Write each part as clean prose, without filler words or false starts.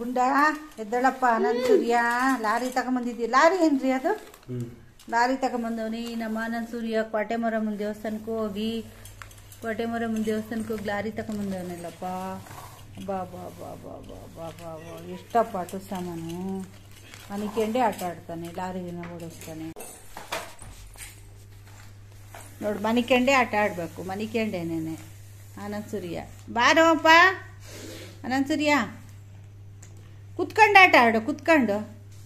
ಗುಂಡ ಎದ್ದಳಪ್ಪ ಆನಂದ್ ಸೂರ್ಯ lorry ತಗೊಂಬಂದಿದ್ದಿ. Lorry ಏನ್ರಿ ಅದು? ಲಾರಿ ತಗೊಂಬಂದವನಿ. ನಮ್ಮ ಆನಂದ್ ಸೂರ್ಯ ಕೋಟೆಮರಮ್ಮನ ದೇವಸ್ಥಾನಕ್ಕೂ ಹೋಗಿ ಲಾರಿ ತಗೊಂಬಂದವನಲ್ಲಪ್ಪ. ಬಾ ಬಾ ಬಾ ಬಾ ಬಾ ಬಾ ಬಾ ಬಾ ಎಷ್ಟಪ್ಪ ಆಟೋ ಸಾಮಾನು. ಮನಿಕೆಂಡೆ ಆಟ ಆಡ್ತಾನೆ, ಲಾರಿನ ಓಡಿಸ್ತಾನೆ ನೋಡು. ಮನಿಕೆಂಡೆ ಆಟ ಆಡಬೇಕು, ಮನಿಕೆಂಡೇನೇನೆ ಆನಂದ್ ಸೂರ್ಯ. ಬಾರಪ್ಪ ಆನಂದ್ ಸೂರ್ಯ, ಕುತ್ಕೊಂಡು ಆಟ ಆಡು, ಕುತ್ಕೊಂಡು.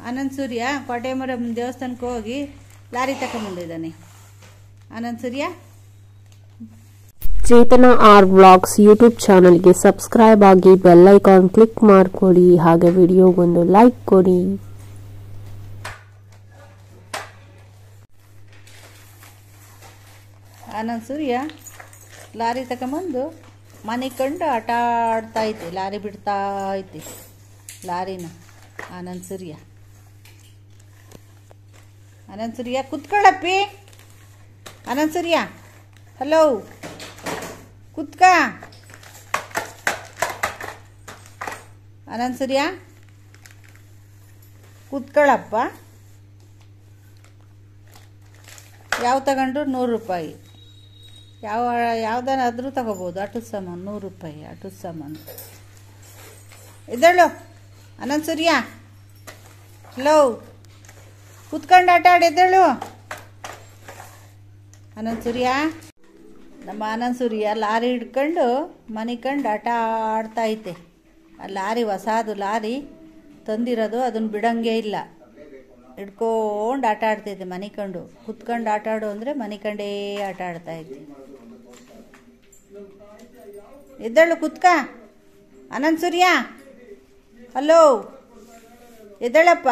ಆನಂದ್ ಸೂರ್ಯ ಕೋಟೆಮರಮ್ಮನ ದೇವಸ್ಥಾನಕ್ಕೆ ಹೋಗಿ ಲಾರಿ ತಗೊಂಬಂದಿದ್ದಾನೆ. ಆನಂದ್ ಸೂರ್ಯ ಚೇತನ ಆರ್ ವ್ಲಾಗ್ಸ್ ಯೂಟ್ಯೂಬ್ ಚಾನಲ್ಗೆ ಸಬ್ಸ್ಕ್ರೈಬ್ ಆಗಿ ಬೆಲ್ ಐಕಾನ್ ಕ್ಲಿಕ್ ಮಾಡಿಕೊಡಿ. ಹಾಗೆ ವಿಡಿಯೋಗೊಂದು ಲೈಕ್ ಕೊಡಿ. ಆನಂದ್ ಸೂರ್ಯ ಲಾರಿ ತಗೊಂಬಂದು ಮನೆ ಕಂಡು ಆಟ ಆಡ್ತಾ ಐತೆ, ಲಾರಿ ಬಿಡ್ತಾ ಐತೆ ಲಾರಿನ. ಆನಂದ್ ಸೂರ್ಯ ಕುತ್ಕೊಳ್ಳಪ್ಪಿ. ಆನಂದ್ ಸೂರ್ಯ ಹಲೋ, ಕುತ್ಕ. ಆನಂದ್ ಸೂರ್ಯ ಕುತ್ಕೊಳ್ಳಪ್ಪ. ಯಾವ ತಗೊಂಡ್ರು 100 ರೂಪಾಯಿ. ಯಾವ್ದಾದ್ರೂ ತಗೋಬೋದು. ಆಟದ ಸಾಮಾನು 100 ರೂಪಾಯಿ ಆಟದ ಸಾಮಾನು. ಎದ್ದೇಳು ಆನಂದ್ ಸೂರ್ಯ, ಹಲೋ, ಕುತ್ಕೊಂಡು ಆಟ ಆಡಿ ಎದ್ದೇಳು. ಆನಂದ್ ಸೂರ್ಯ, ನಮ್ಮ ಆನಂದ್ ಸೂರ್ಯ ಲಾರಿ ಹಿಡ್ಕೊಂಡು ಮನೆ ಕಂಡು ಆಟ ಆಡ್ತಾ ಐತೆ. ಆ ಲಾರಿ ಹೊಸದು ಲಾರಿ ತಂದಿರೋದು, ಅದನ್ನು ಬಿಡಂಗೆ ಇಲ್ಲ. ಹಿಡ್ಕೊಂಡು ಆಟ ಆಡ್ತೈತೆ ಮನೆ ಕಂಡು. ಕುತ್ಕೊಂಡು ಆಟ ಆಡು ಅಂದರೆ ಮನೆ ಕಂಡೇ ಆಟ ಆಡ್ತಾ ಐತೆ. ಎದ್ದೇಳು, ಕುತ್ಕ. ಆನಂದ್ ಸೂರ್ಯ ಹಲೋ, ಎದ್ದೇಳಪ್ಪ.